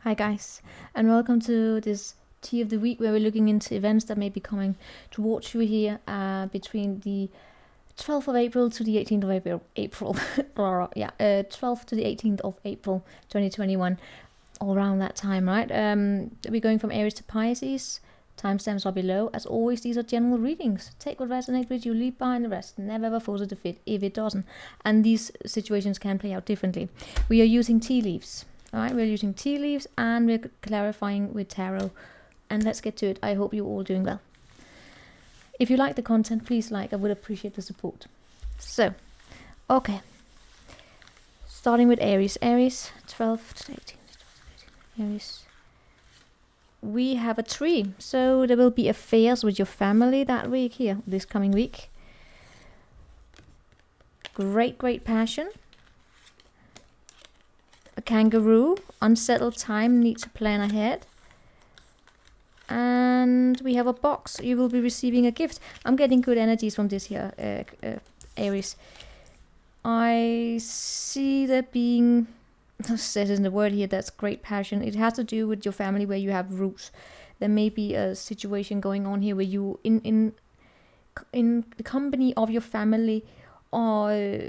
Hi guys, and welcome to this tea of the week where we're looking into events that may be coming towards you here between the 12th of April to the 18th of April 12th to the 18th of April 2021, all around that time, right? We're going from Aries to Pisces. Timestamps are below. As always, these are general readings. Take what resonates with you, leave behind the rest. Never ever force it to fit if it doesn't. And these situations can play out differently. We are using tea leaves. Alright, we're using tea leaves and we're clarifying with tarot. And let's get to it. I hope you're all doing well. If you like the content, please like. I would appreciate the support. So, okay. Starting with Aries. Aries, 12 to 18. Aries. We have a tree. So there will be affairs with your family that week here, this coming week. Great passion. A kangaroo, unsettled time, need to plan ahead. And we have a box. You will be receiving a gift. I'm getting good energies from this here, Aries. I see there being, says in the word here, that's great passion. It has to do with your family where you have roots. There may be a situation going on here where you, in the company of your family, are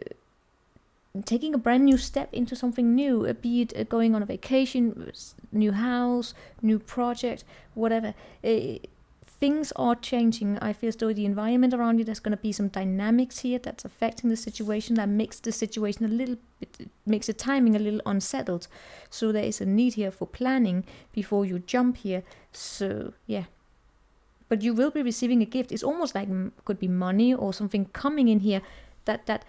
taking a brand new step into something new, be it going on a vacation, new house, new project, whatever. Things are changing. I feel as though the environment around you, there's going to be some dynamics here that's affecting the situation, that makes the situation a little bit, makes the timing a little unsettled. So there is a need here for planning before you jump here. So yeah, but you will be receiving a gift. It's almost like could be money or something coming in here that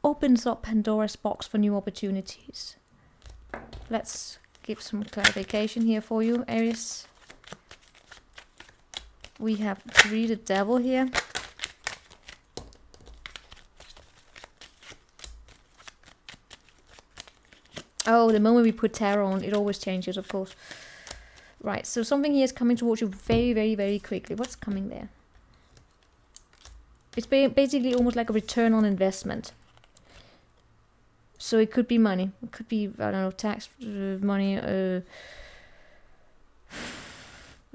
opens up Pandora's box for new opportunities. Let's give some clarification here for you, Aries. We have the devil here. Oh, the moment we put tarot on, it always changes, of course. Right, so something here is coming towards you very quickly. What's coming there? It's basically almost like a return on investment. So it could be money. It could be, I don't know, tax money,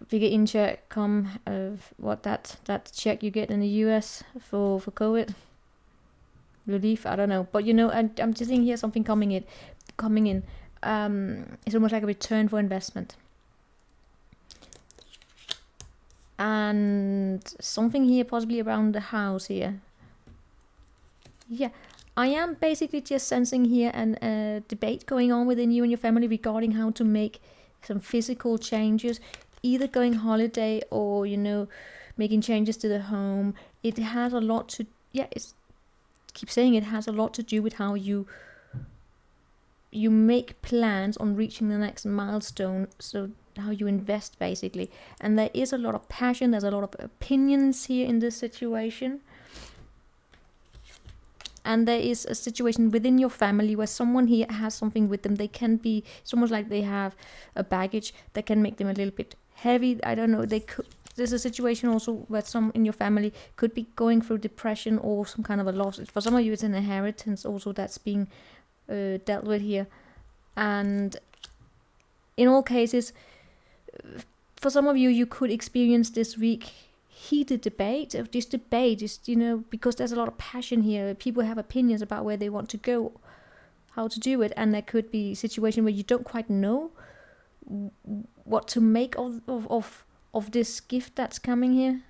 bigger income of what that check you get in the US for COVID relief. I don't know, but you know, I'm just seeing here something coming in. It's almost like a return for investment, and something here possibly around the house here. Yeah. I am basically just sensing here a debate going on within you and your family regarding how to make some physical changes, either going holiday or, you know, making changes to the home. It has a lot to, keep saying it has a lot to do with how you make plans on reaching the next milestone. So how you invest basically. And there is a lot of passion. There's a lot of opinions here in this situation. And there is a situation within your family where someone here has something with them. They can be, it's almost like they have a baggage that can make them a little bit heavy. I don't know. There's a situation also where some in your family could be going through depression or some kind of a loss. For some of you, it's an inheritance also that's being dealt with here. And in all cases, for some of you, you could experience this week heated debate. This debate is, you know, because there's a lot of passion here. People have opinions about where they want to go, how to do it, and there could be a situation where you don't quite know what to make of this gift that's coming here.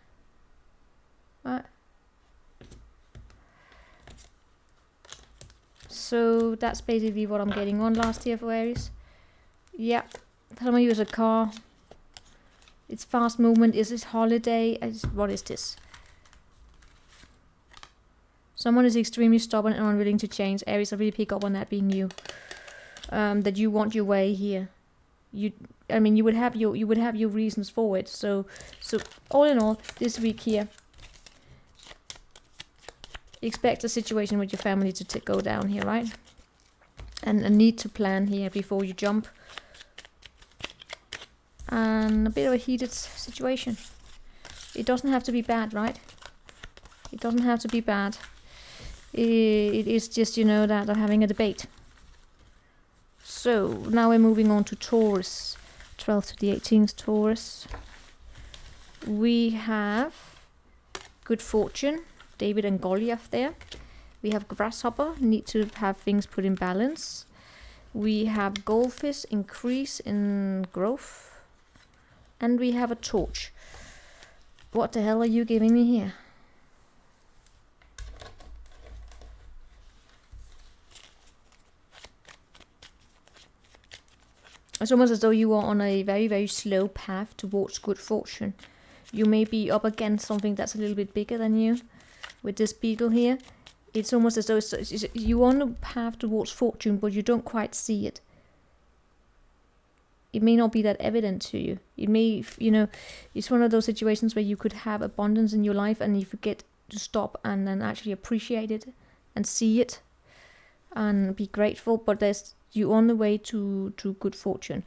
Right. So that's basically what I'm getting on last year for Aries. Yeah, some of you is a car. It's fast movement. Is this holiday? What is this? Someone is extremely stubborn and unwilling to change. Aries, I really pick up on that being you. That you want your way here. You would have your reasons for it. So all in all, this week here, expect a situation with your family to go down here, right? And a need to plan here before you jump. And a bit of a heated situation. It doesn't have to be bad, right? It doesn't have to be bad. It is just, you know, that they're having a debate. So now we're moving on to Taurus, 12th to the 18th Taurus. We have good fortune, David and Goliath there. We have grasshopper, need to have things put in balance. We have goldfish, increase in growth. And we have a torch. What the hell are you giving me here? It's almost as though you are on a very, very slow path towards good fortune. You may be up against something that's a little bit bigger than you. With this beetle here, it's almost as though you're on a path towards fortune, but you don't quite see it. It may not be that evident to you. It may, you know, it's one of those situations where you could have abundance in your life and you forget to stop and then actually appreciate it and see it and be grateful, but you're on the way to good fortune.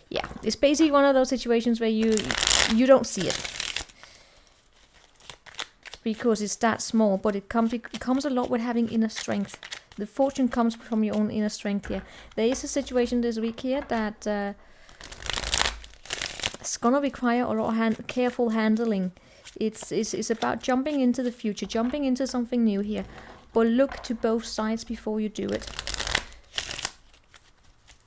Yeah, it's basically one of those situations where you don't see it because it's that small, but it comes a lot with having inner strength. The fortune comes from your own inner strength here. There is a situation this week here that it's gonna require a lot of careful handling. It's about jumping into the future, jumping into something new here. But look to both sides before you do it.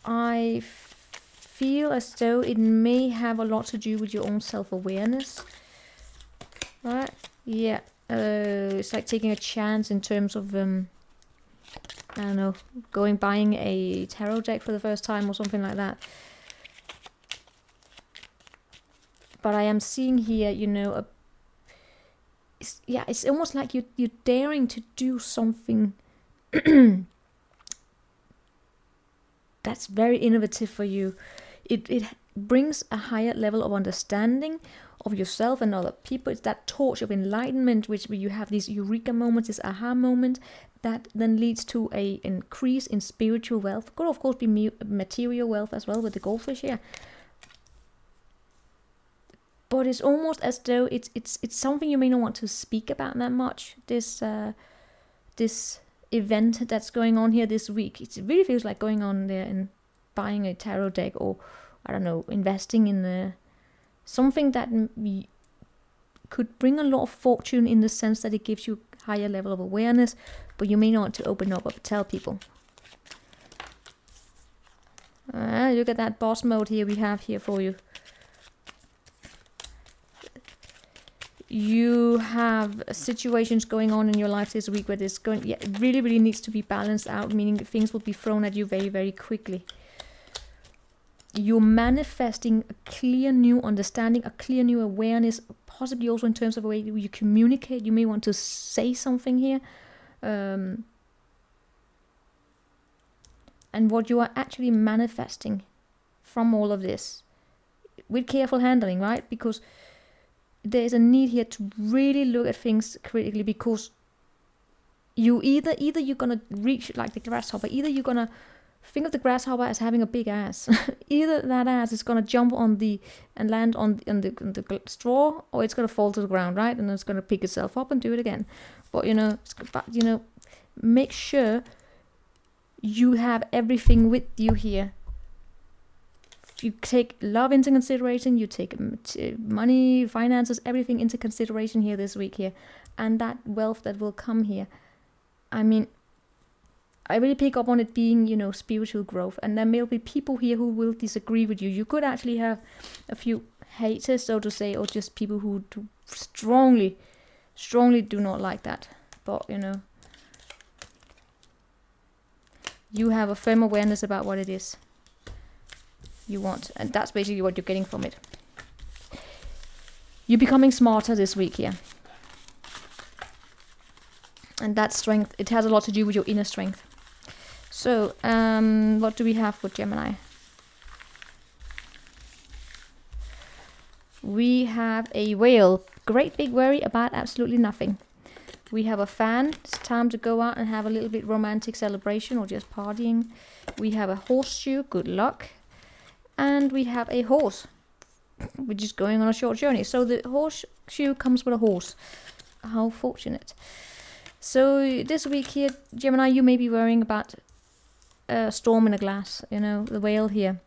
I feel as though it may have a lot to do with your own self-awareness. Right? Yeah. It's like taking a chance in terms of, I don't know, buying a tarot deck for the first time or something like that. But I am seeing here, you know, it's almost like you're daring to do something that's very innovative for you. It brings a higher level of understanding of yourself and other people. It's that torch of enlightenment, where you have these eureka moments, this aha moment, that then leads to an increase in spiritual wealth. Could of course be material wealth as well with the goldfish here. But it's almost as though it's something you may not want to speak about that much. This event that's going on here this week. It really feels like going on there and buying a tarot deck, or I don't know, investing in something that could bring a lot of fortune in the sense that it gives you a higher level of awareness, but you may not want to open up or tell people. Look at that boss mode here we have here for you. You have situations going on in your life this week where it really, really needs to be balanced out, meaning things will be thrown at you very, very quickly. You're manifesting a clear new understanding, a clear new awareness, possibly also in terms of the way you communicate. You may want to say something here. And what you are actually manifesting from all of this, with careful handling, right? Because there is a need here to really look at things critically, because you either you're gonna reach like the grasshopper, either you're gonna think of the grasshopper as having a big ass, either that ass is gonna jump on and land on the straw, or it's gonna fall to the ground, right? And it's gonna pick itself up and do it again. But make sure you have everything with you here. You take love into consideration, you take money, finances, everything into consideration here this week here, and that wealth that will come here. I mean, I really pick up on it being, spiritual growth, and there may be people here who will disagree with you. You could actually have a few haters, so to say, or just people who strongly do not like that. But, you have a firm awareness about what it is you want, and that's basically what you're getting from it. You're becoming smarter this week here, and that strength, it has a lot to do with your inner strength. So what do we have for Gemini? We have a whale, great big worry about absolutely nothing. We have a fan, it's time to go out and have a little bit romantic celebration or just partying. We have a horseshoe, good luck. And we have a horse, which is going on a short journey. So the horseshoe comes with a horse. How fortunate. So this week here, Gemini, you may be worrying about a storm in a glass, you know, the whale here.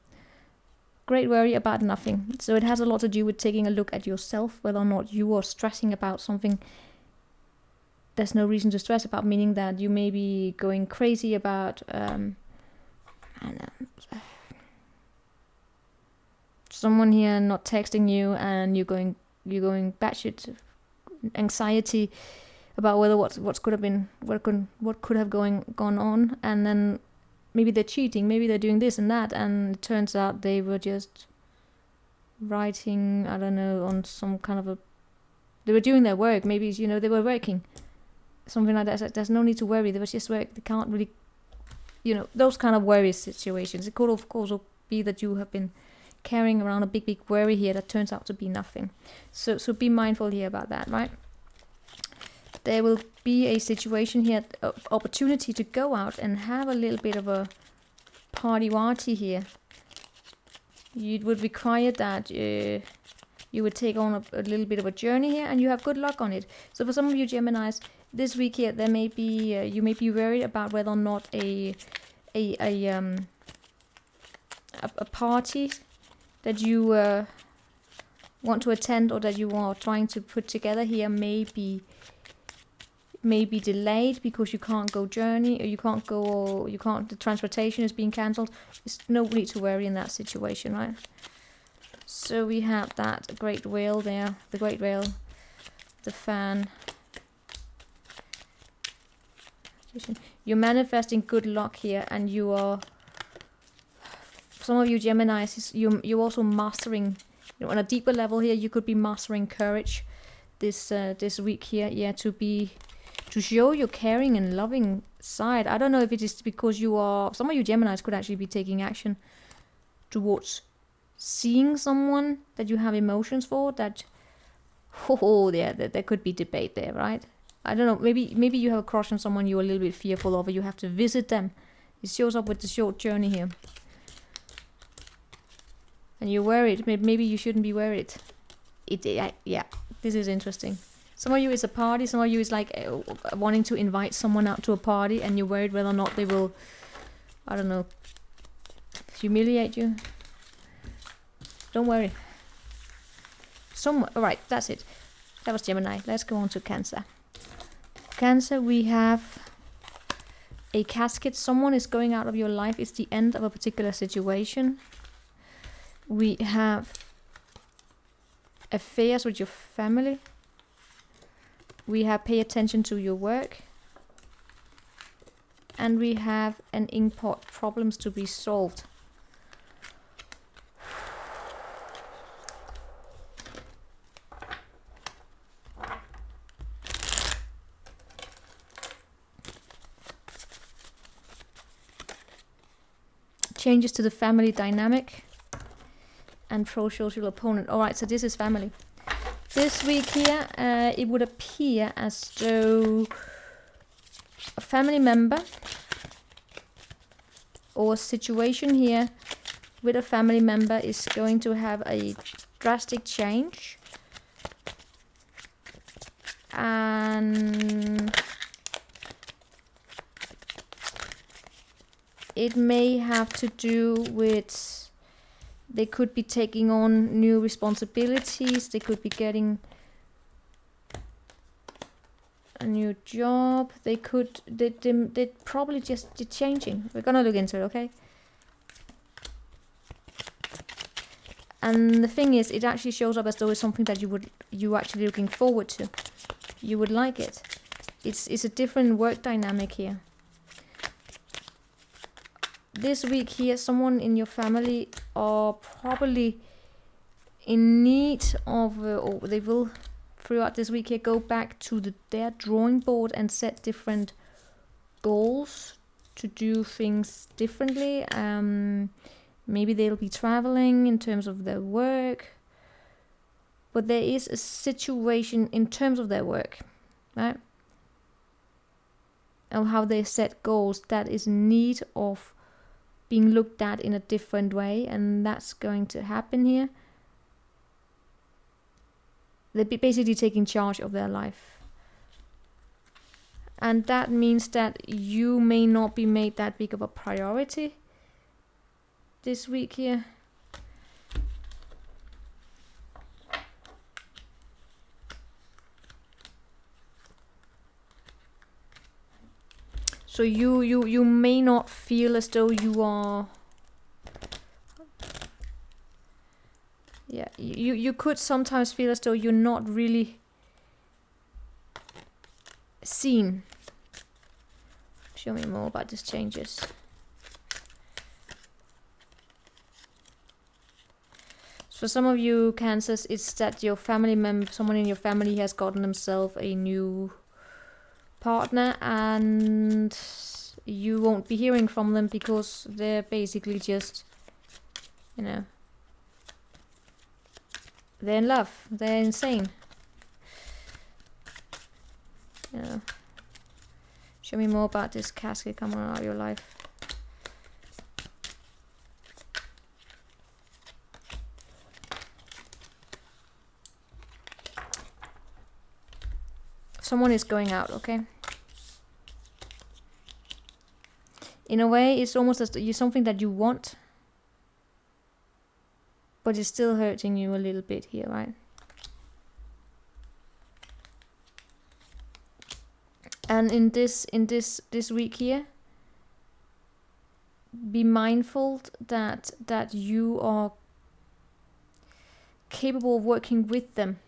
Great worry about nothing. So it has a lot to do with taking a look at yourself, whether or not you are stressing about something there's no reason to stress about, meaning that you may be going crazy about someone here not texting you, and you're going batshit anxiety about whether what could have been, what could have gone on, and then maybe they're cheating, maybe they're doing this and that, and it turns out they were just writing, I don't know, on some kind of they were doing their work, maybe, you know, they were working, something like that. There's no need to worry, they was just work, they can't really, you know, those kind of worry situations. It could of course be that you have been carrying around a big worry here that turns out to be nothing. So be mindful here about that, right? There will be a situation here, opportunity to go out and have a little bit of a party here. It would require that you would take on a little bit of a journey here, and you have good luck on it. So for some of you Geminis, this week here, there may be you may be worried about whether or not a party that you want to attend, or that you are trying to put together here, may be delayed because you can't go journey, or you can't go, or you can't, the transportation is being cancelled. There's no need to worry in that situation, right? So we have that great whale there, the great whale, the fan. You're manifesting good luck here, and you are, some of you Geminis, you're also mastering, you know, on a deeper level here. You could be mastering courage this week here, yeah, to show your caring and loving side. I don't know if it is because you are, some of you Geminis could actually be taking action towards seeing someone that you have emotions for, that, yeah, there could be debate there, right? I don't know, maybe you have a crush on someone you're a little bit fearful of, or you have to visit them. It shows up with the short journey here. And you're worried, maybe you shouldn't be worried. Yeah, this is interesting. Some of you is a party, some of you is like wanting to invite someone out to a party, and you're worried whether or not they will, I don't know, humiliate you. Don't worry. Alright, that's it. That was Gemini. Let's go on to Cancer. Cancer, we have a casket. Someone is going out of your life. It's the end of a particular situation. We have affairs with your family. We have pay attention to your work. And we have an import problems to be solved. Changes to the family dynamic and pro-social opponent. All right, so this is family. This week here, it would appear as though a family member or a situation here with a family member is going to have a drastic change. And it may have to do with, they could be taking on new responsibilities, they could be getting a new job, they probably just changing. We're gonna look into it, okay? And the thing is, it actually shows up as though it's something that you're actually looking forward to. You would like it. It's a different work dynamic here. This week here, someone in your family are probably in need of, or they will throughout this week here go back to their drawing board and set different goals to do things differently. Maybe they'll be traveling in terms of their work, but there is a situation in terms of their work, right? And how they set goals that is in need of being looked at in a different way, and that's going to happen here. They're basically taking charge of their life. And that means that you may not be made that big of a priority this week here. So you may not feel as though you are, yeah, you could sometimes feel as though you're not really seen. Show me more about these changes. For some of you Cancers, it's that your family member, someone in your family has gotten themselves a new partner, and you won't be hearing from them because they're basically just, you know, they're in love, they're insane. You know. Show me more about this casket coming out of your life. Someone is going out, okay? In a way, it's almost as something that you want, but it's still hurting you a little bit here, right? And in this week here, be mindful that you are capable of working with them.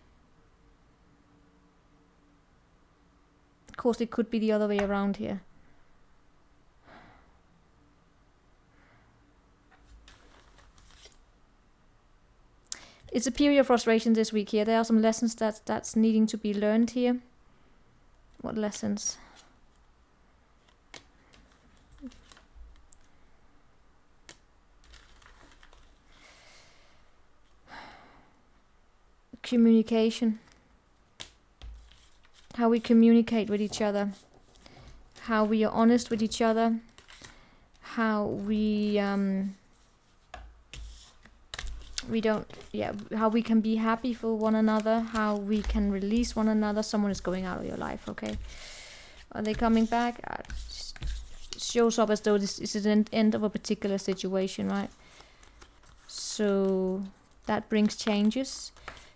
Of course, it could be the other way around here. It's a period of frustration this week here. There are some lessons that's needing to be learned here. What lessons? Communication. How we communicate with each other. How we are honest with each other. How we how we can be happy for one another, how we can release one another. Someone is going out of your life, okay? Are they coming back? It shows up as though this is an end of a particular situation, right? So that brings changes.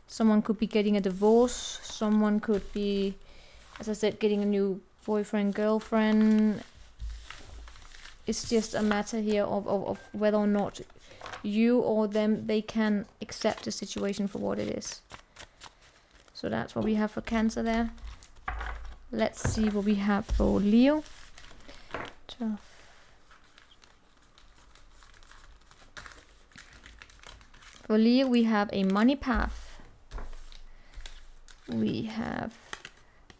Someone could be getting a divorce. Someone could be, as I said, getting a new boyfriend, girlfriend. It's just a matter here of whether or not you or them, they can accept the situation for what it is. So that's what we have for Cancer there. Let's see what we have for Leo. 12. For Leo, we have a money path. We have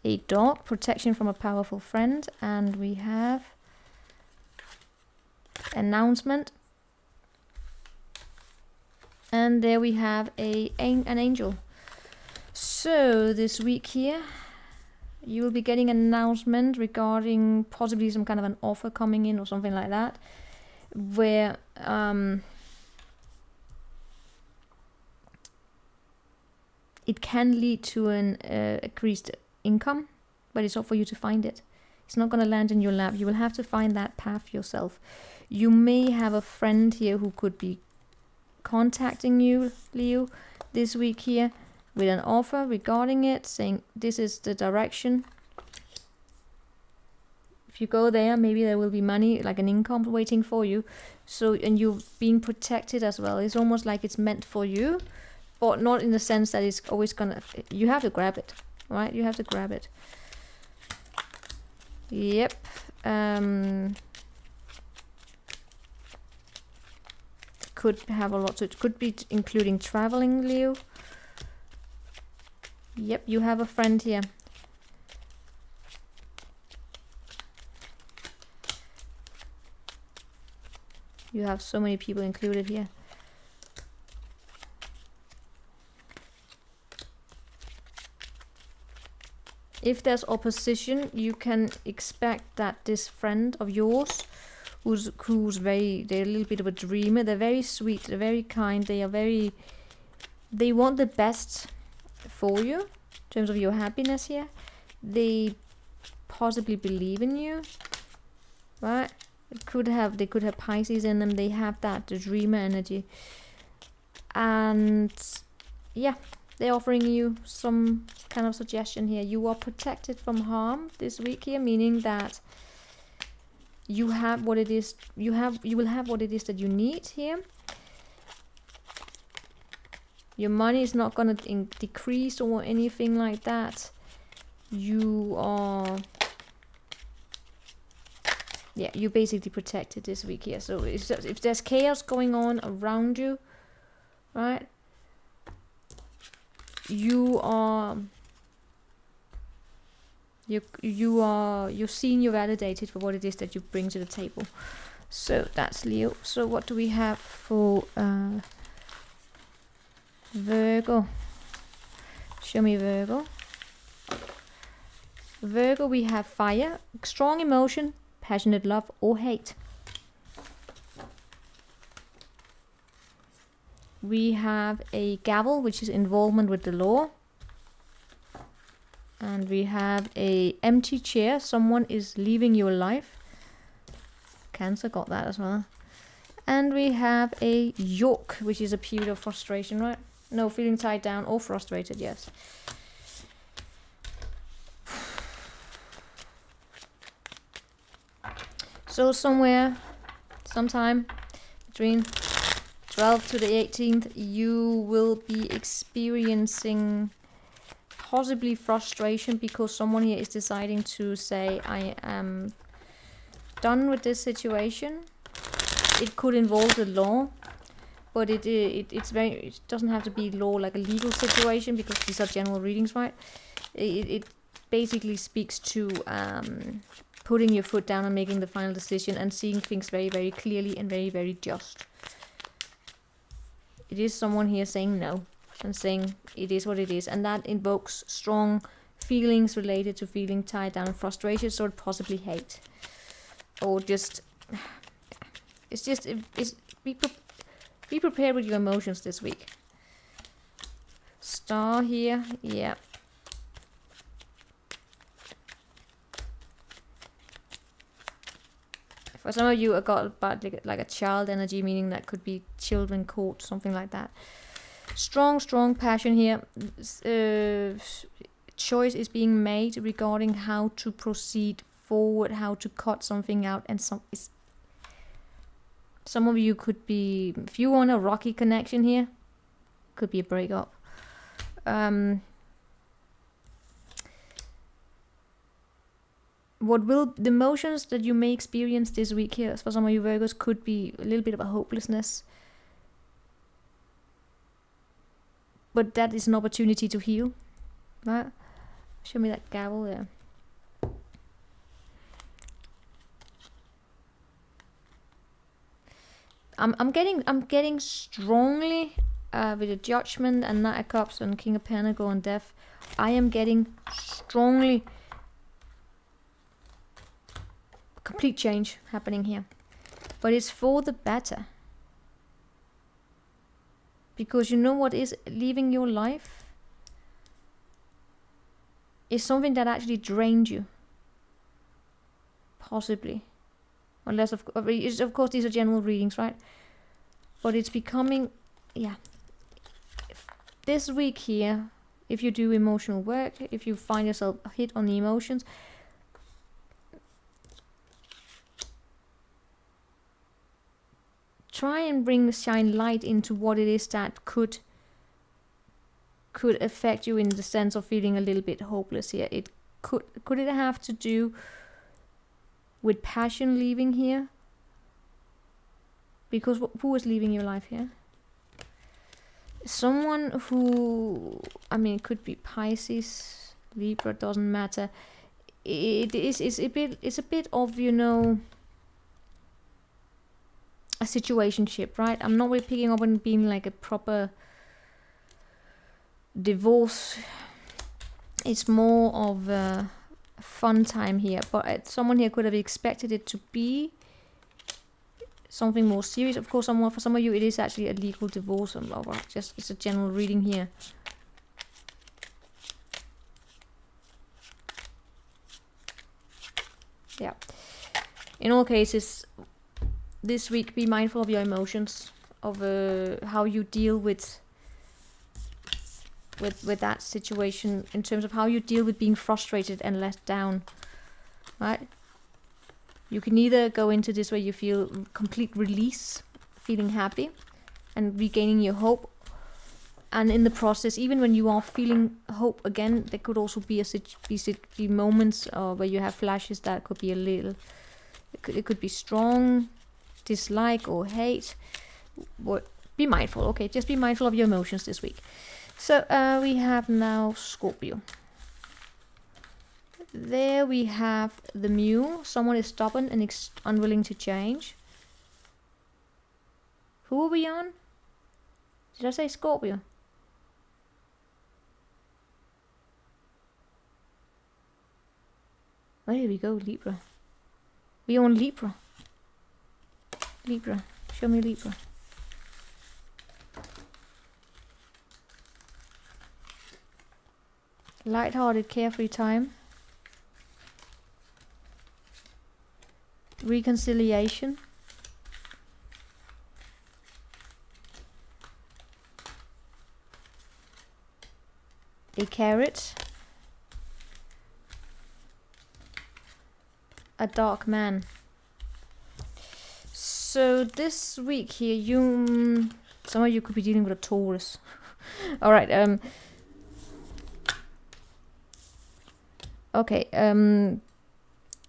a dog, protection from a powerful friend, and we have announcement. And there we have an angel. So this week here, you will be getting an announcement regarding possibly some kind of an offer coming in or something like that, where it can lead to an increased income, but it's up for you to find it. It's not going to land in your lap. You will have to find that path yourself. You may have a friend here who could be contacting you, Leo, this week here with an offer regarding it, saying this is the direction. If you go there, maybe there will be money, like an income waiting for you. So, and you're being protected as well. It's almost like it's meant for you, but not in the sense that it's always gonna, you have to grab it, right? You have to grab it. Yep. Could have a lot to it. Could be including traveling, Leo. Yep, you have a friend here. You have so many people included here. If there's opposition, you can expect that this friend of yours, who's they're a little bit of a dreamer, they're very sweet, they're very kind, they want the best for you in terms of your happiness here. They possibly believe in you, right? They could have Pisces in them. They have that, the dreamer energy. And yeah, they're offering you some kind of suggestion here. You are protected from harm this week here, meaning that you have what it is, you will have what it is that you need here. Your money is not going to decrease or anything like that. You are, yeah, you're basically protected this week here. So if there's chaos going on around you, right, you're seen, you're validated for what it is that you bring to the table. So that's Leo. So what do we have for Virgo? Show me Virgo. Virgo, we have fire, strong emotion, passionate love or hate. We have a gavel, which is involvement with the law. And we have a empty chair, someone is leaving your life. Cancer got that as well. And we have a yoke, which is a period of frustration, right? No, feeling tied down or frustrated, yes. So somewhere, sometime between 12th to the 18th, you will be experiencing possibly frustration because someone here is deciding to say, I am done with this situation. It could involve the law, but it doesn't have to be law like a legal situation, because these are general readings, right? It basically speaks to putting your foot down and making the final decision and seeing things very, very clearly and very, very just. It is someone here saying no and saying it is what it is, and that invokes strong feelings related to feeling tied down and frustrated, so possibly hate, or just be prepared with your emotions this week. Star here, yeah. For some of you, I got about like a child energy, meaning that could be children caught, something like that. Strong passion here. Choice is being made regarding how to proceed forward, how to cut something out, and some of you could be, if you want a rocky connection here, could be a breakup. The emotions that you may experience this week here, for some of you Virgos, could be a little bit of a hopelessness. But that is an opportunity to heal, right? Show me that gavel there. I'm getting strongly with the Judgment and Knight of Cups and King of Pentacles and Death. I am getting strongly complete change happening here, but it's for the better, because you know what is leaving your life is something that actually drained you, possibly, unless of course these are general readings, right? But it's becoming, yeah, this week here, if you do emotional work, if you find yourself hit on the emotions, try and shine light into what it is that could affect you in the sense of feeling a little bit hopeless here. It could it have to do with passion leaving here? Because who is leaving your life here? Someone who, I mean, it could be Pisces, Libra, doesn't matter. It's a bit of, you know, a situationship, right? I'm not really picking up on being like a proper divorce. It's more of a fun time here, but someone here could have expected it to be something more serious. Of course, for some of you, it is actually a legal divorce, or just it's a general reading here. Yeah. In all cases, this week, be mindful of your emotions, of how you deal with that situation, in terms of how you deal with being frustrated and let down, right? You can either go into this where you feel complete release, feeling happy and regaining your hope, and in the process, even when you are feeling hope again, there could also be be moments where you have flashes that could be a little, it could be strong dislike or hate. Be mindful, okay? Just be mindful of your emotions this week. So we have now Scorpio. There we have the Mule. Someone is stubborn and unwilling to change. Who are we on? Did I say Scorpio? Where did we go? Libra. We on Libra. Libra. Show me Libra. Light-hearted, carefree time. Reconciliation. A carrot. A dark man. So this week here, some of you could be dealing with a Taurus. All right. Okay.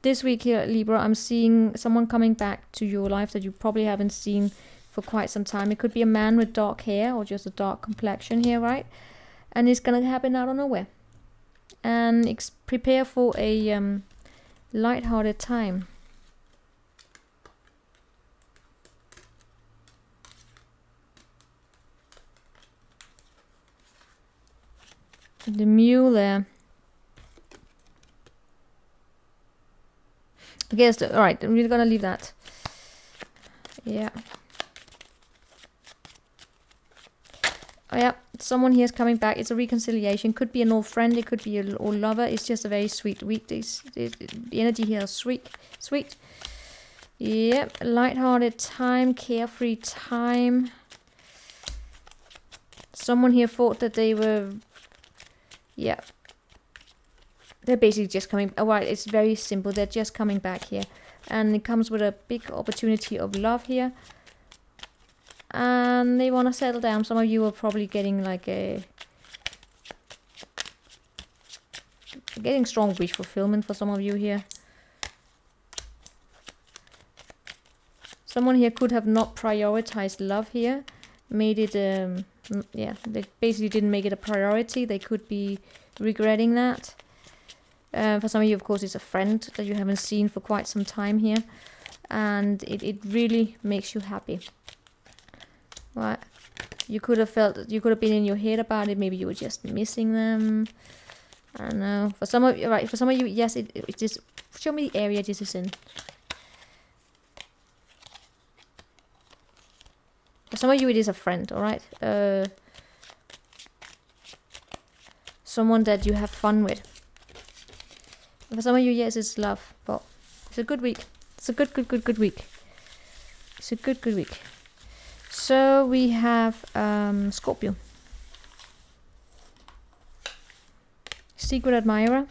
This week here, Libra, I'm seeing someone coming back to your life that you probably haven't seen for quite some time. It could be a man with dark hair or just a dark complexion here, right? And it's gonna happen out of nowhere. And prepare for a light-hearted time. The Mule there. I guess, alright, we're gonna leave that. Yeah. Oh yeah, someone here is coming back. It's a reconciliation. Could be an old friend, it could be an old lover. It's just a very sweet week. The energy here is sweet. Sweet. Yep, light-hearted time, carefree time. Someone here thought that they were... Yeah. They're basically just coming... Oh, right, it's very simple. They're just coming back here. And it comes with a big opportunity of love here. And they want to settle down. Some of you are probably getting like getting strong wish fulfillment for some of you here. Someone here could have not prioritized love here. Made it, yeah, they basically didn't make it a priority. They could be regretting that. For some of you, of course, it's a friend that you haven't seen for quite some time here. And it really makes you happy. Right, you could have been in your head about it. Maybe you were just missing them. I don't know. For some of you, right? For some of you, yes, it is. Show me the area this is in. For some of you, it is a friend. All right. Someone that you have fun with. For some of you, yes, it's love. But it's a good week. It's a good week. It's a good week. So we have Scorpio. Secret admirer.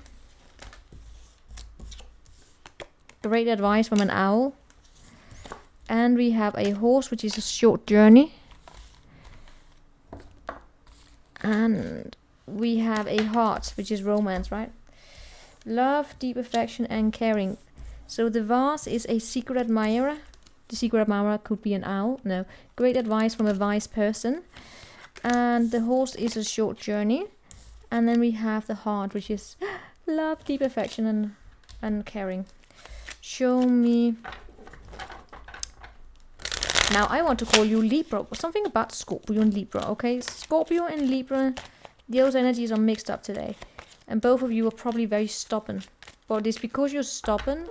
Great advice from an owl. And we have a horse, which is a short journey. And we have a heart, which is romance, right? Love, deep affection, and caring. So the vase is a secret admirer. The secret admirer could be an owl. No. Great advice from a wise person. And the horse is a short journey. And then we have the heart, which is love, deep affection, and caring. Show me. Now I want to call you Libra. Something about Scorpio and Libra, okay? Scorpio and Libra, those energies are mixed up today. And both of you are probably very stubborn. But it's because you're stubborn,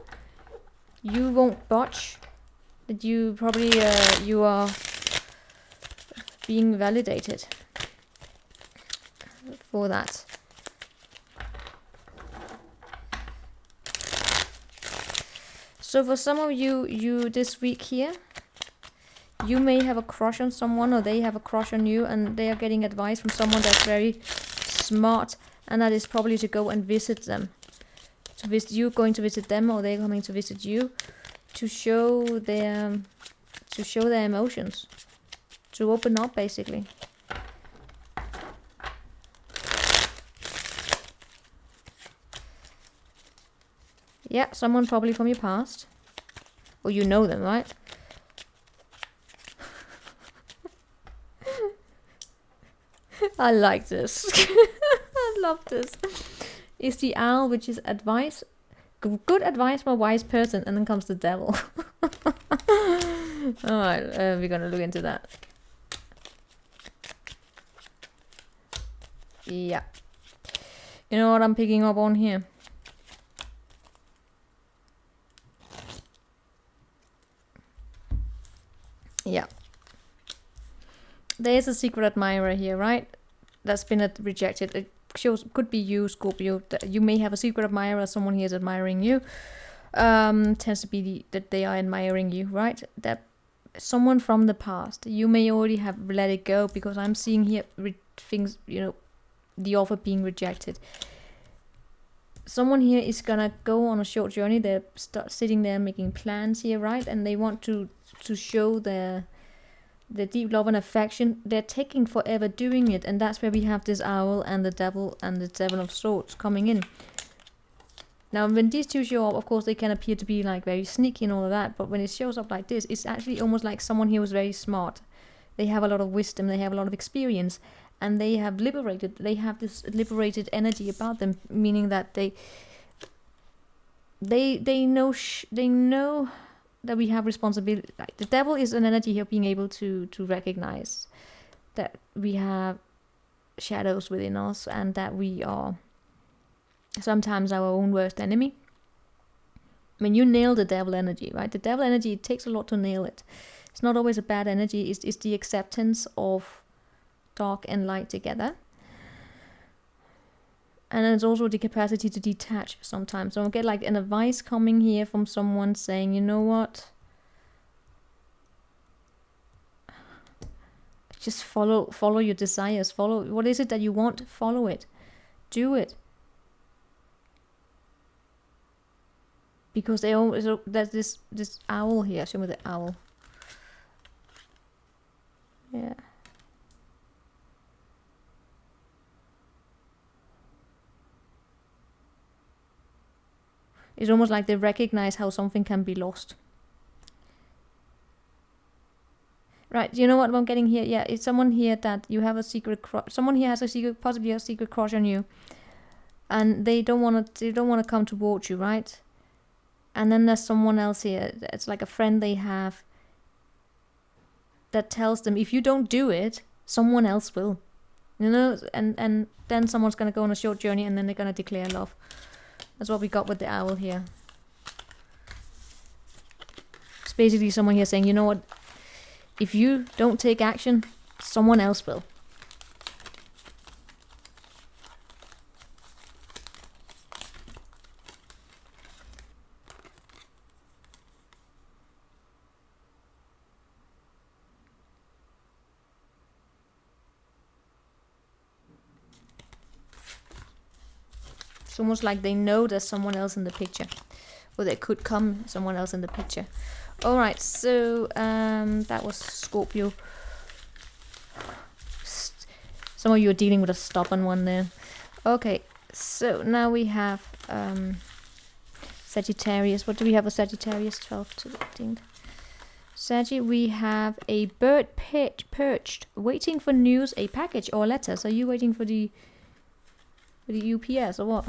you won't budge. That you probably you are being validated for that. So for some of you this week here, you may have a crush on someone, or they have a crush on you, and they are getting advice from someone that's very smart, and that is probably to go and visit them. To visit you, going to visit them, or they're coming to visit you, to show their emotions, to open up, basically. Yeah, someone probably from your past, or you know them, right? I like this. I love this. It's the owl, which is advice, good advice from a wise person, and then comes the devil. All right, we're gonna look into that. Yeah. You know what I'm picking up on here? Yeah. There's a secret admirer here, right? That's been rejected. It shows, could be you, Scorpio. You may have a secret admirer. Someone here is admiring you. Tends to be that they are admiring you, right? That someone from the past. You may already have let it go, because I'm seeing here things, you know, the offer being rejected. Someone here is gonna go on a short journey. They're sitting there making plans here, right? And they want to show their deep love and affection. They're taking forever doing it, and that's where we have this owl and the devil of swords coming in. Now when these two show up, of course they can appear to be like very sneaky and all of that, but when it shows up like this, it's actually almost like someone here was very smart. They have a lot of wisdom, they have a lot of experience, and they have this liberated energy about them, meaning that they know that we have responsibility. Like, the devil is an energy here, being able to recognize that we have shadows within us, and that we are sometimes our own worst enemy. I mean, you nail the devil energy, right? The devil energy, it takes a lot to nail it. It's not always a bad energy. It's the acceptance of dark and light together. And then it's also the capacity to detach sometimes. So I'll get like an advice coming here from someone saying, you know what? Just follow your desires. Follow, what is it that you want? Follow it. Do it. Because they always, there's this owl here. Show me the owl. Yeah. It's almost like they recognize how something can be lost. Right, you know what I'm getting here? Yeah, it's someone here that you have a secret crush. Someone here has a secret, possibly a secret crush on you, and they don't want to come towards you, right? And then there's someone else here. It's like a friend they have that tells them, if you don't do it, someone else will. You know, and then someone's gonna go on a short journey, and then they're gonna declare love. That's what we got with the owl here. It's basically someone here saying, you know what? If you don't take action, someone else will. It's almost like they know there's someone else in the picture, or there could come someone else in the picture. All right, so that was Scorpio. Some of you are dealing with a stubborn one there. Okay, so now we have Sagittarius. What do we have for Sagittarius? 12 to 18. Saggy, we have a bird perched, waiting for news, a package or letters. Are you waiting for the UPS or what?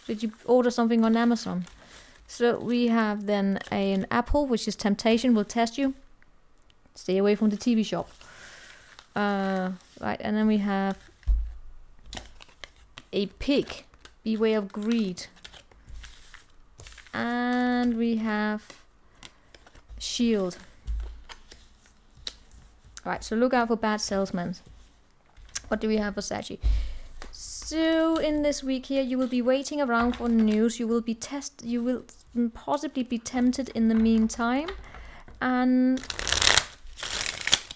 Did you order something on Amazon? So we have then an apple, which is temptation, will test you. Stay away from the TV shop. Right, and then we have a pig, beware of greed. And we have shield. Right, so look out for bad salesmen. What do we have for Saggy? So in this week here, you will be waiting around for news. You will possibly be tempted in the meantime. And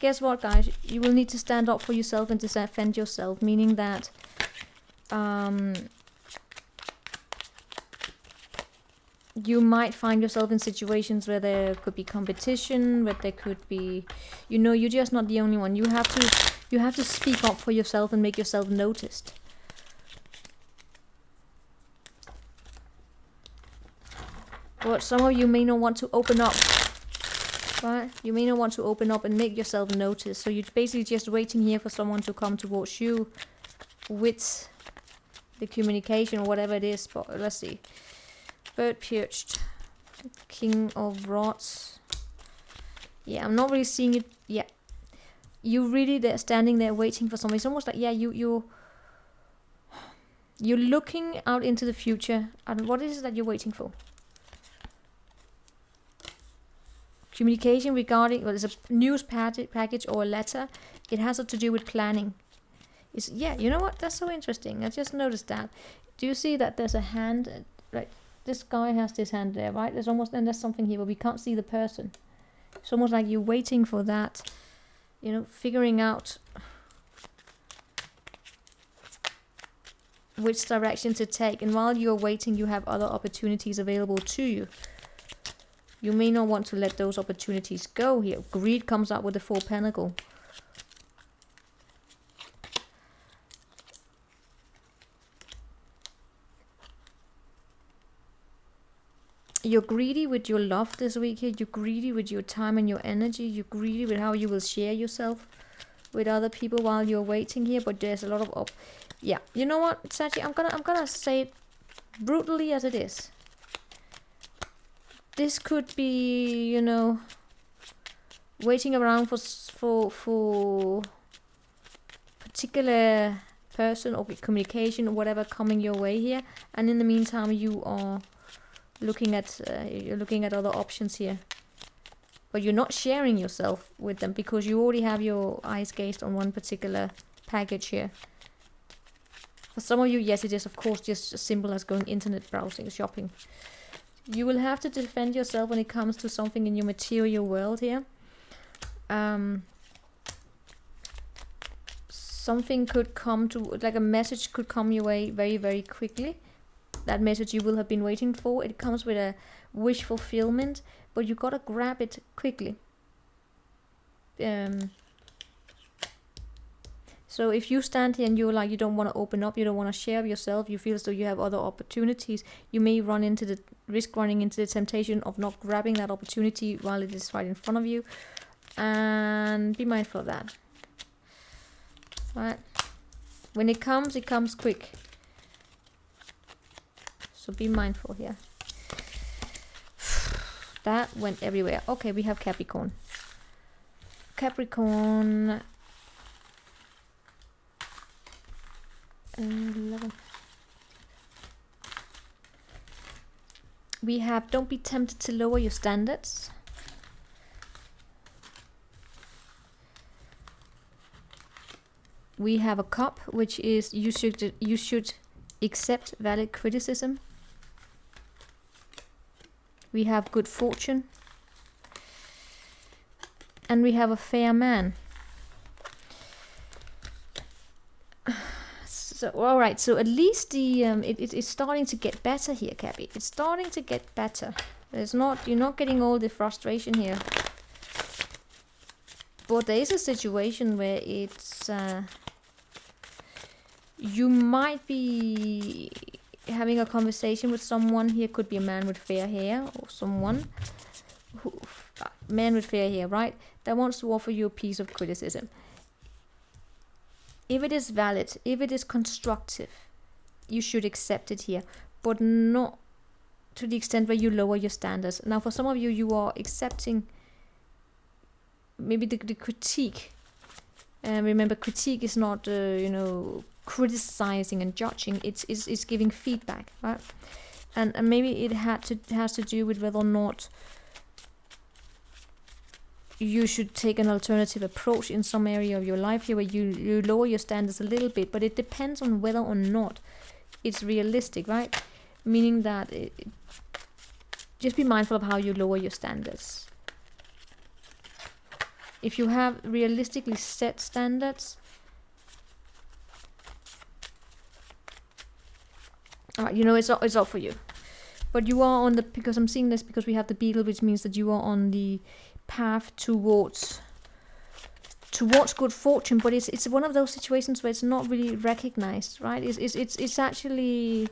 guess what, guys? You will need to stand up for yourself and defend yourself, meaning that you might find yourself in situations where there could be competition, where there could be, you know, you're just not the only one. You have to speak up for yourself and make yourself noticed. But some of you may not want to open up, right? You may not want to open up and make yourself noticed. So you're basically just waiting here for someone to come towards you with the communication or whatever it is. But let's see. Bird perched, King of Rods. Yeah, I'm not really seeing it. Yeah, you really there standing there waiting for something. It's almost like, yeah, you're looking out into the future. And what is it that you're waiting for? Communication regarding, well, it's a news package or a letter. It has to do with planning. It's, yeah, you know what? That's so interesting. I just noticed that. Do you see that there's a hand, right? This guy has this hand there, right? There's almost, and there's something here, but we can't see the person. It's almost like you're waiting for that, you know, figuring out which direction to take. And while you're waiting, you have other opportunities available to you. You may not want to let those opportunities go here. Greed comes up with the 4 Pentacles. You're greedy with your love this week here. You're greedy with your time and your energy. You're greedy with how you will share yourself with other people while you're waiting here. But there's a lot of yeah. You know what, Sachi? I'm gonna say it brutally as it is. This could be, you know, waiting around for particular person or communication or whatever coming your way here, and in the meantime you are looking at other options here, but you're not sharing yourself with them because you already have your eyes gazed on one particular package here. For some of you, yes, it is of course just as simple as going internet browsing, shopping. You will have to defend yourself when it comes to something in your material world here. Something could come to, like a message could come your way very, very quickly. That message you will have been waiting for. It comes with a wish fulfillment, but you gotta grab it quickly. So if you stand here and you're like, you don't want to open up, you don't want to share yourself, you feel as though you have other opportunities, you may risk running into the temptation of not grabbing that opportunity while it is right in front of you. And be mindful of that. Right? When it comes quick. So be mindful here. That went everywhere. Okay, we have Capricorn. Capricorn. 11. We have, don't be tempted to lower your standards. We have a cup, which is you should accept valid criticism. We have good fortune. And we have a fair man. So, all right, so at least the it's starting to get better here, Cappy. It's starting to get better. You're not getting all the frustration here. But there is a situation where it's you might be having a conversation with someone here. Could be a man with fair hair or someone man with fair hair, right? That wants to offer you a piece of criticism. If it is valid, if it is constructive, you should accept it here, but not to the extent where you lower your standards. Now, for some of you, you are accepting maybe the critique. Remember, critique is not, criticizing and judging. It's giving feedback, right? And maybe it has to do with whether or not you should take an alternative approach in some area of your life here where you lower your standards a little bit, but it depends on whether or not it's realistic, right? Meaning that just be mindful of how you lower your standards. If you have realistically set standards, you know, it's up for you. But you are on the, because I'm seeing this because we have the beetle, which means that you are on the path towards good fortune. But it's one of those situations where it's not really recognized, right? It's actually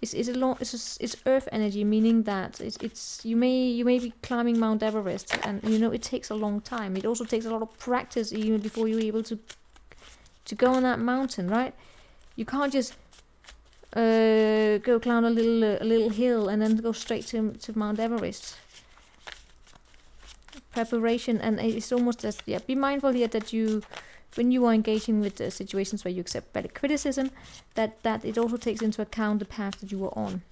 it's earth energy, meaning that it's you may be climbing Mount Everest, and you know it takes a long time. It also takes a lot of practice even before you're able to go on that mountain, right? You can't just go climb a little hill and then go straight to Mount Everest. Preparation, and it's almost just, yeah, be mindful here that you, when you are engaging with situations where you accept valid criticism, that it also takes into account the path that you are on.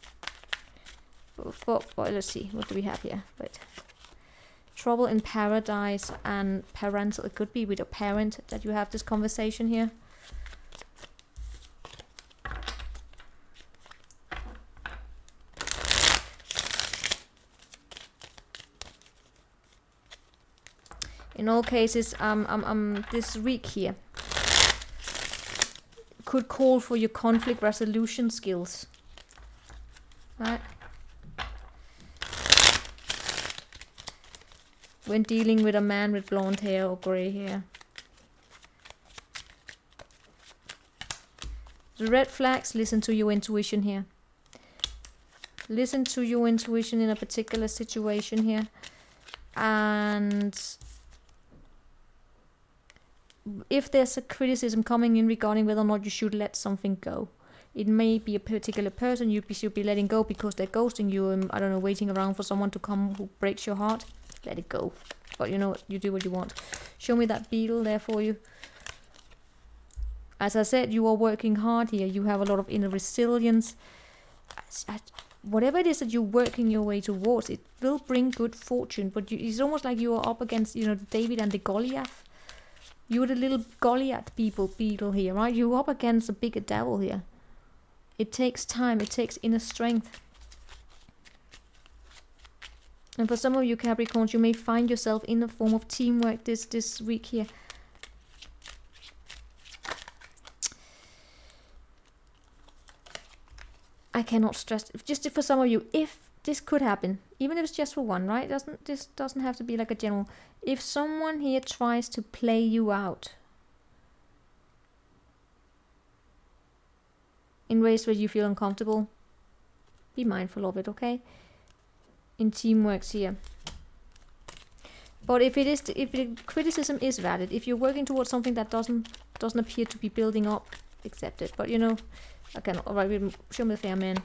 But let's see, what do we have here? Wait. Trouble in paradise and parental. It could be with a parent that you have this conversation here. In all cases, this week here could call for your conflict resolution skills, right? When dealing with a man with blonde hair or grey hair. The red flags, listen to your intuition here. Listen to your intuition in a particular situation here. And if there's a criticism coming in regarding whether or not you should let something go, it may be a particular person you should be letting go because they're ghosting you and, I don't know, waiting around for someone to come who breaks your heart. Let it go. But you know, you do what you want. Show me that beetle there for you. As I said, you are working hard here. You have a lot of inner resilience. Whatever it is that you're working your way towards, it will bring good fortune. But it's almost like you are up against, you know, David and the Goliath. You're the little Goliath beetle here, right? You're up against a bigger devil here. It takes time. It takes inner strength. And for some of you Capricorns, you may find yourself in a form of teamwork this week here. I cannot stress, just for some of you, if this could happen, even if it's just for one, right? This doesn't have to be like a general. If someone here tries to play you out in ways where you feel uncomfortable, be mindful of it, okay? In teamworks here. But if the criticism is valid, if you're working towards something that doesn't appear to be building up, accept it. But you know, okay, alright, show me the fair man.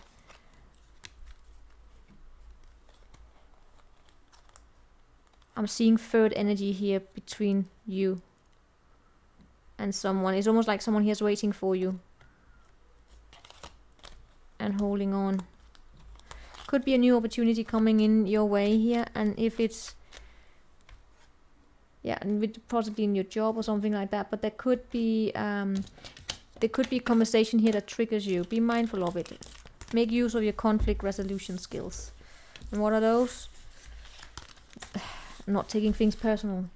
I'm seeing third energy here between you and someone. It's almost like someone here is waiting for you and holding on. Could be a new opportunity coming in your way here, and if it's, yeah, and possibly in your job or something like that. But there could be a conversation here that triggers you. Be mindful of it. Make use of your conflict resolution skills. And what are those? Not taking things personal.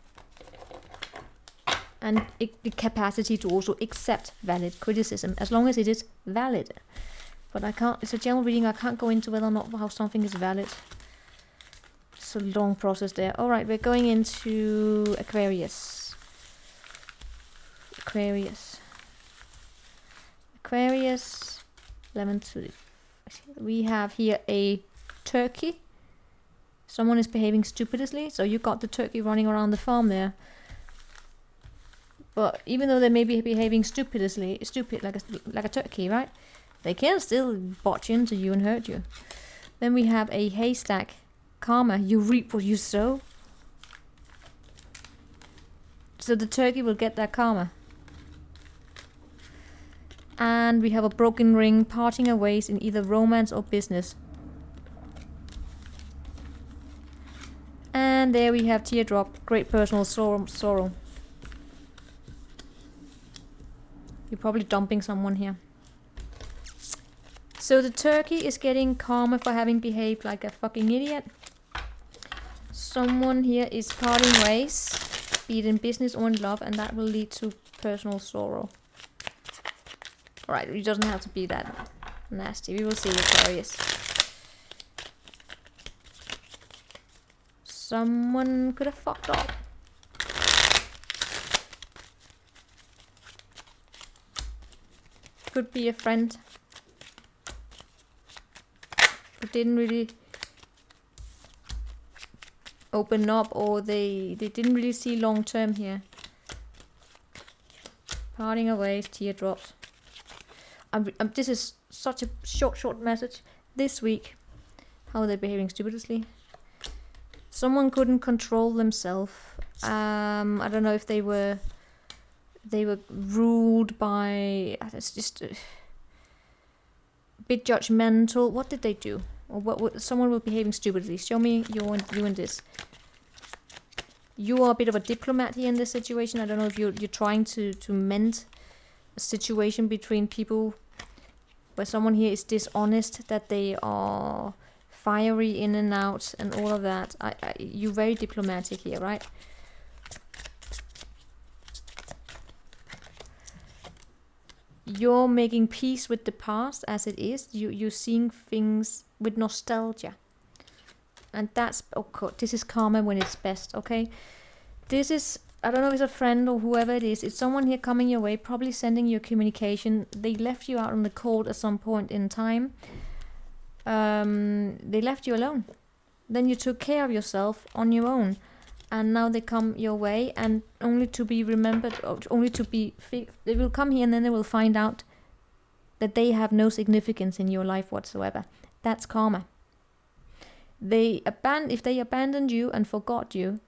And the capacity to also accept valid criticism, as long as it is valid. But I can't, it's a general reading, I can't go into whether or not how something is valid. It's a long process there. Alright, we're going into Aquarius. Aquarius, 11 to... We have here a turkey. Someone is behaving stupidly, so you got the turkey running around the farm there. But even though they may be behaving stupid like a turkey, right? They can still botch into you and hurt you. Then we have a haystack. Karma, you reap what you sow. So the turkey will get that karma. And we have a broken ring, parting our ways in either romance or business. And there we have teardrop, great personal sorrow. You're probably dumping someone here. So the turkey is getting karma for having behaved like a fucking idiot. Someone here is parting ways, be it in business or in love, and that will lead to personal sorrow. Alright, it doesn't have to be that nasty. We will see, Aquarius. Someone could have fucked up. Could be a friend who didn't really open up, or they didn't really see long term here. Parting away, teardrops. This is such a short message. This week, how they're behaving stupidly. Someone couldn't control themselves. I don't know if they were ruled by. It's just a bit judgmental. What did they do? Or what? Someone was behaving stupidly. Show me you in this. You are a bit of a diplomat here in this situation. I don't know if you're trying to mend a situation between people where someone here is dishonest, that they are fiery in and out and all of that. You're very diplomatic here, right? You're making peace with the past as it is. You're seeing things with nostalgia. And that's, okay, this is karma when it's best, okay? This is, I don't know if it's a friend or whoever it is. It's someone here coming your way, probably sending you communication. They left you out on the cold at some point in time. They left you alone. Then you took care of yourself on your own. And now they come your way, and only to be remembered, or only to be, they will come here and then they will find out that they have no significance in your life whatsoever. That's karma. If they abandoned you and forgot you,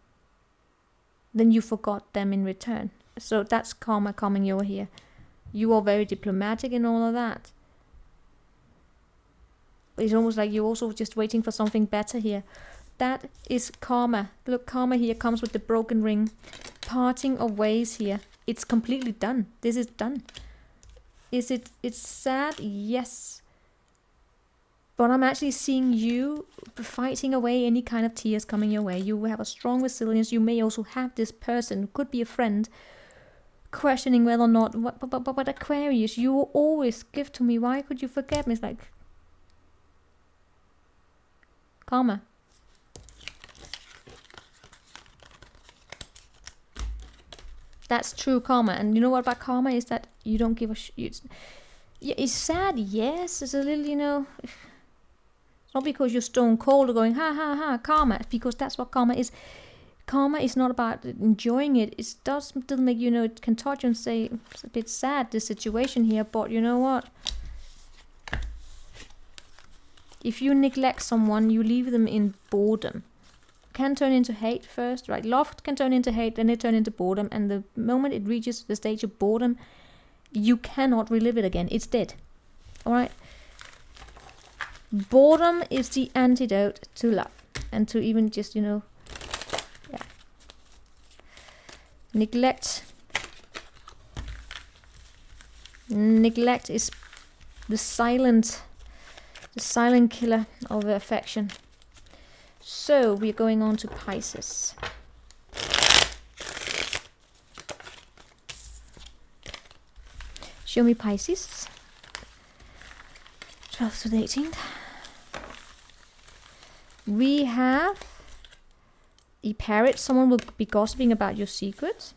then you forgot them in return. So that's karma coming your here. You are very diplomatic in all of that. It's almost like you're also just waiting for something better here. That is karma. Look, karma here comes with the broken ring. Parting of ways here. It's completely done. This is done. It's sad? Yes. But I'm actually seeing you fighting away any kind of tears coming your way. You have a strong resilience. You may also have this person, could be a friend, questioning whether or not, but Aquarius, you will always give to me. Why could you forget me? It's like karma. That's true karma. And you know what about karma is that you don't give a it's sad, yes. It's a little, it's not because you're stone cold or going, ha ha ha, karma. It's because that's what karma is. Karma is not about enjoying it. It does still make it can touch you and say, it's a bit sad, this situation here, but you know what? If you neglect someone, you leave them in boredom. Can turn into hate first, right? Love can turn into hate, then it turn into boredom, and the moment it reaches the stage of boredom, you cannot relive it again. It's dead. Alright? Boredom is the antidote to love. And to even just, yeah. Neglect. Neglect is the silent killer of affection. So we're going on to Pisces. Show me Pisces. 12th to the 18th. We have a parrot. Someone will be gossiping about your secrets.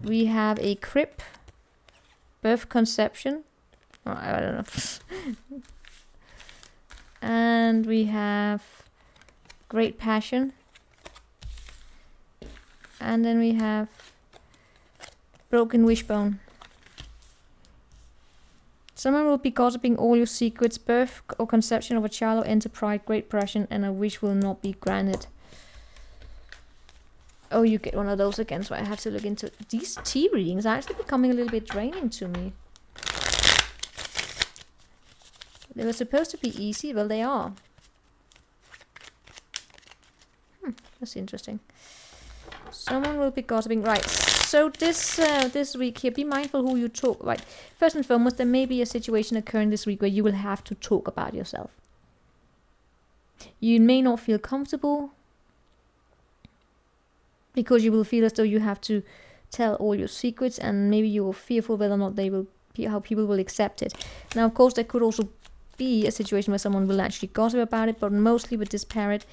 We have a crib. Birth conception. Oh, I don't know. And we have great passion. And then we have broken wishbone. Someone will be gossiping all your secrets, birth or conception of a child or enterprise, great passion, and a wish will not be granted. Oh, you get one of those again, so I have to look into these tea readings are actually becoming a little bit draining to me. They were supposed to be easy, well they are. That's interesting. Someone will be gossiping. Right. So this week here, be mindful who you talk. Right. First and foremost, there may be a situation occurring this week where you will have to talk about yourself. You may not feel comfortable because you will feel as though you have to tell all your secrets, and maybe you're fearful whether or not how people will accept it. Now, of course, there could also be a situation where someone will actually gossip about it, but mostly with this parrot,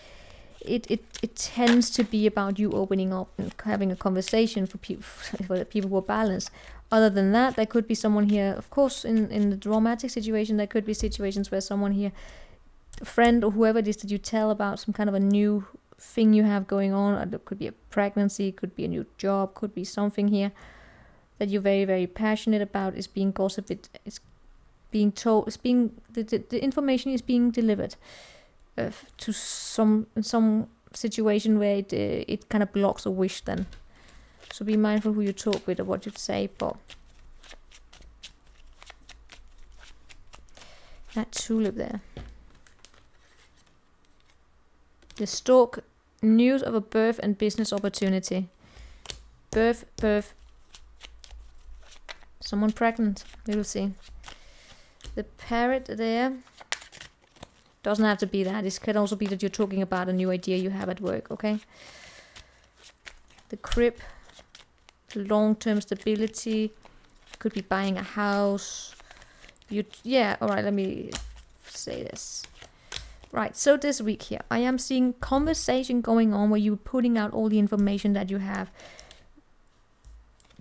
it tends to be about you opening up and having a conversation for people who are balanced. Other than that, there could be someone here, of course, in the dramatic situation, there could be situations where someone here, a friend or whoever it is that you tell about some kind of a new thing you have going on. It could be a pregnancy, could be a new job, could be something here that you're very, very passionate about, is being gossiped. It's being told, it's being the information is being delivered to some situation where it kind of blocks a wish then. So be mindful who you talk with or what you say. But that tulip there. The stork, news of a birth and business opportunity. Birth. Someone pregnant, we will see. The parrot there. Doesn't have to be that. It can also be that you're talking about a new idea you have at work, okay? The crib, long-term stability. Could be buying a house. Alright, let me say this. Right, so this week here, I am seeing conversation going on where you're putting out all the information that you have.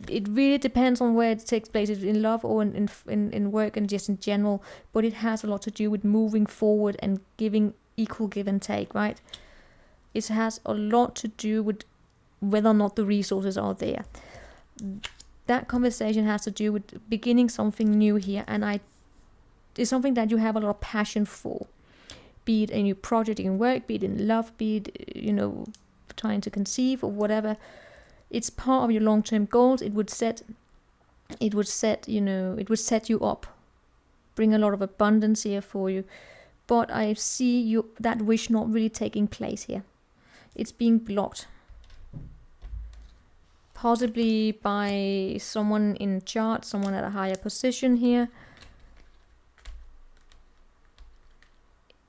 It really depends on where it takes place, in love or in work and just in general, but it has a lot to do with moving forward and giving equal give and take, right? It has a lot to do with whether or not the resources are there. That conversation has to do with beginning something new here, and it's something that you have a lot of passion for. Be it a new project in work, be it in love, be it, trying to conceive or whatever. It's part of your long-term goals. It would set you up, bring a lot of abundance here for you. But I see that wish not really taking place here. It's being blocked. Possibly by someone in charge, someone at a higher position here.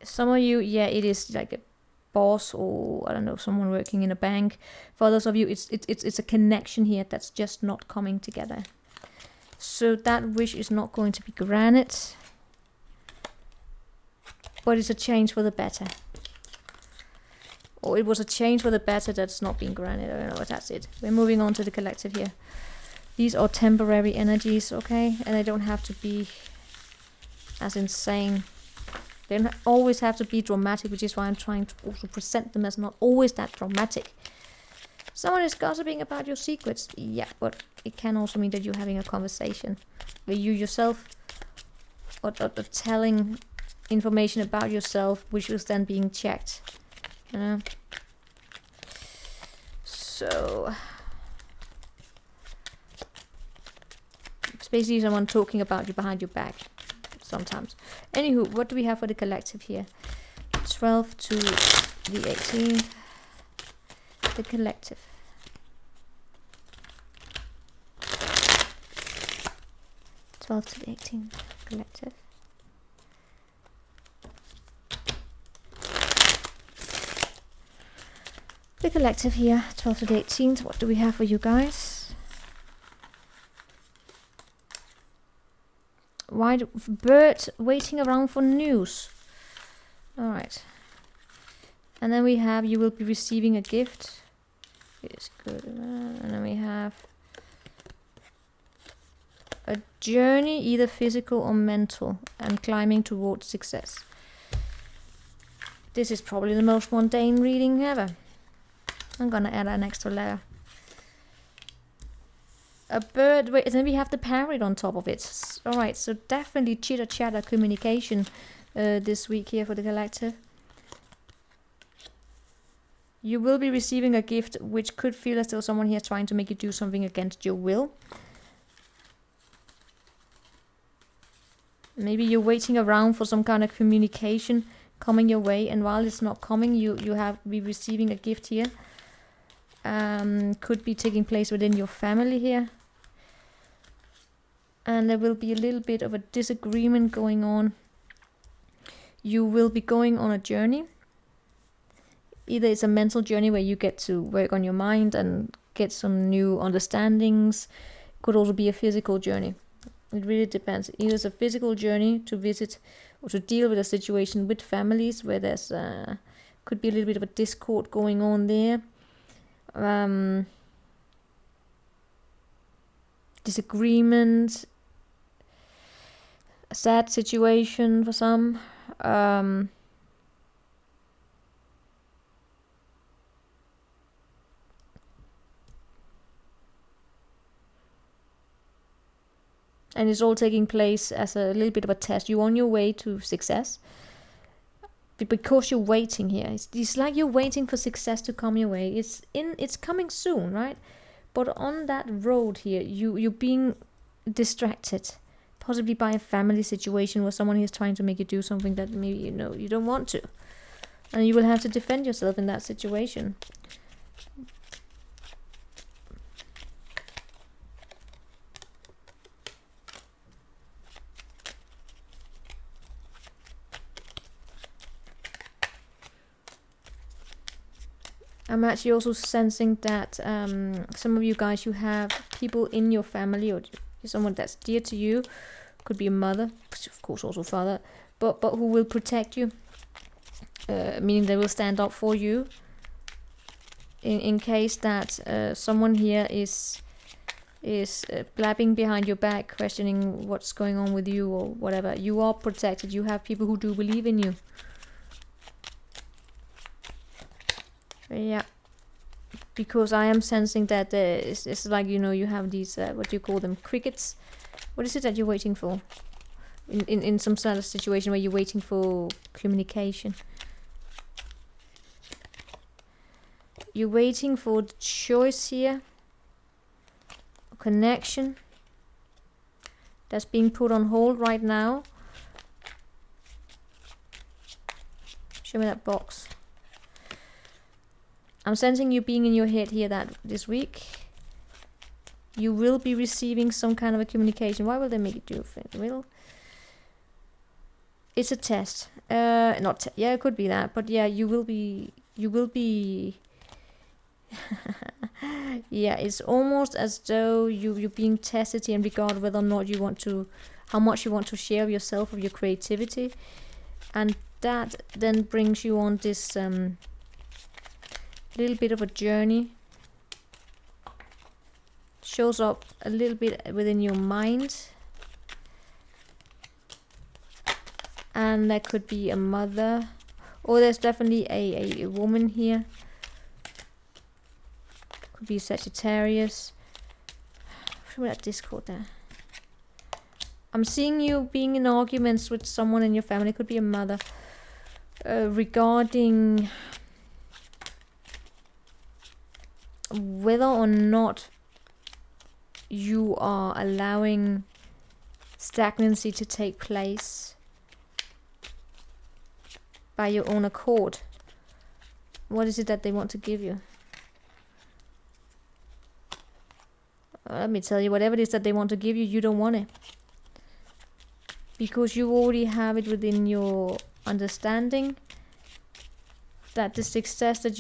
Some of you, it is like a boss, or I don't know, someone working in a bank. For others of you, it's a connection here that's just not coming together. So that wish is not going to be granted, but it's a change for the better. Or it was a change for the better that's not being granted. I don't know, but that's it. We're moving on to the collective here. These are temporary energies, okay? And they don't have to be as insane. They don't always have to be dramatic, which is why I'm trying to also present them as not always that dramatic. Someone is gossiping about your secrets. Yeah, but it can also mean that you're having a conversation where you yourself are telling information about yourself, which is then being checked. So it's basically someone talking about you behind your back. Sometimes. Anywho, what do we have for the collective here? 12 to the 18th. The collective. To the 18th. Collective. The collective here. 12 to the 18th. What do we have for you guys? White bird waiting around for news. Alright. And then we have, you will be receiving a gift. It's good. And then we have a journey, either physical or mental, and climbing towards success. This is probably the most mundane reading ever. I'm gonna add an extra layer. A bird, and then we have the parrot on top of it. Alright, so definitely chitter-chatter communication this week here for the collective. You will be receiving a gift which could feel as though someone here is trying to make you do something against your will. Maybe you're waiting around for some kind of communication coming your way, and while it's not coming, you have be receiving a gift here. could be taking place within your family here. And there will be a little bit of a disagreement going on. You will be going on a journey. Either it's a mental journey where you get to work on your mind and get some new understandings. Could also be a physical journey. It really depends. Either it's a physical journey to visit or to deal with a situation with families where there's could be a little bit of a discord going on there. Disagreement, a sad situation for some. And it's all taking place as a little bit of a test. You're on your way to success. But because you're waiting here, it's like you're waiting for success to come your way. It's coming soon, right? But on that road here, you're being distracted, possibly by a family situation where someone is trying to make you do something that maybe you don't want to, and you will have to defend yourself in that situation. I'm actually also sensing that some of you guys, you have people in your family or someone that's dear to you, could be a mother, of course also father, but who will protect you, meaning they will stand up for you in case that someone here is blabbing behind your back, questioning what's going on with you or whatever. You are protected. You have people who do believe in you. Yeah, because I am sensing that it's like, you have these, what do you call them, crickets? What is it that you're waiting for? In some sort of situation where you're waiting for communication. You're waiting for the choice here. A connection that's being put on hold right now. Show me that box. I'm sensing you being in your head here that this week you will be receiving some kind of a communication. Why will they make you do it? Well, it's a test. Yeah, it could be that, but yeah, you will be yeah, it's almost as though you're being tested here in regard whether or not you want to, how much you want to share of yourself, of your creativity, and that then brings you on this little bit of a journey. Shows up a little bit within your mind, and that could be a mother, or there's definitely a woman here. Could be Sagittarius. Show me that discord there. I'm seeing you being in arguments with someone in your family. Could be a mother, regarding whether or not you are allowing stagnancy to take place by your own accord. What is it that they want to give you? Let me tell you, whatever it is that they want to give you, you don't want it. Because you already have it within your understanding that the success that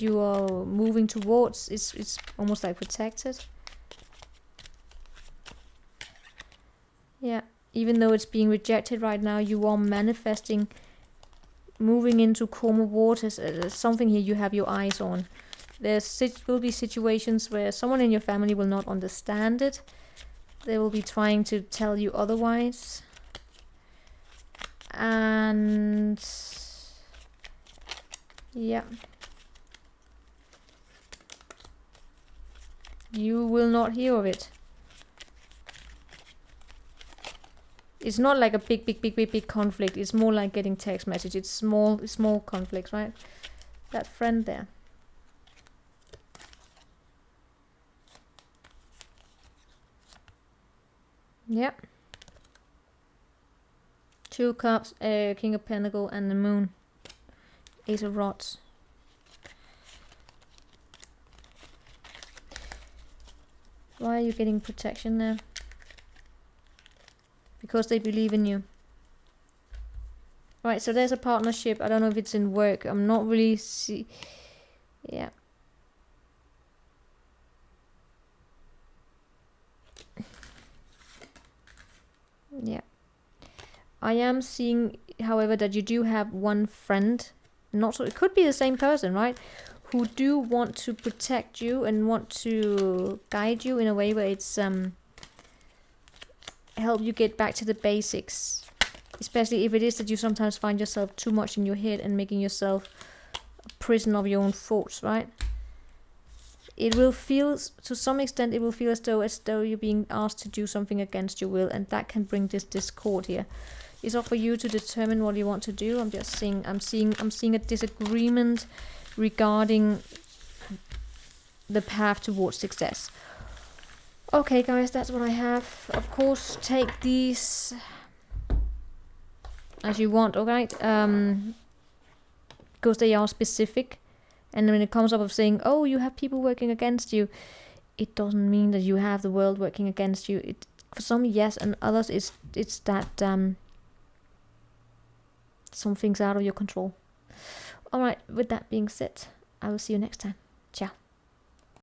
you are moving towards is almost like protected. Yeah, even though it's being rejected right now, you are manifesting, moving into calmer waters. There's something here you have your eyes on. There will be situations where someone in your family will not understand it. They will be trying to tell you otherwise. And yeah, you will not hear of it. It's not like a big conflict. It's more like getting text message. It's small conflicts, right? That friend there. Yep. Two of Cups, King of Pentacles, and the Moon. Ace of Rods. Why are you getting protection there? Because they believe in you. Right, so there's a partnership. I don't know if it's in work. I'm not really yeah. Yeah. I am seeing, however, that you do have one friend. Not so, it could be the same person, right? Who do want to protect you and want to guide you in a way where it's help you get back to the basics. Especially if it is that you sometimes find yourself too much in your head and making yourself a prison of your own thoughts, right? It will feel, to some extent, it will feel as though you're being asked to do something against your will, and that can bring this discord here. It's up for you to determine what you want to do. I'm just seeing, I'm seeing a disagreement regarding the path towards success. Okay, guys, that's what I have. Of course, take these as you want, okay? Because they are specific. And when it comes up of saying, oh, you have people working against you, it doesn't mean that you have the world working against you. It, for some, yes, and others, it's that some things out of your control. Alright, with that being said, I will see you next time. Ciao.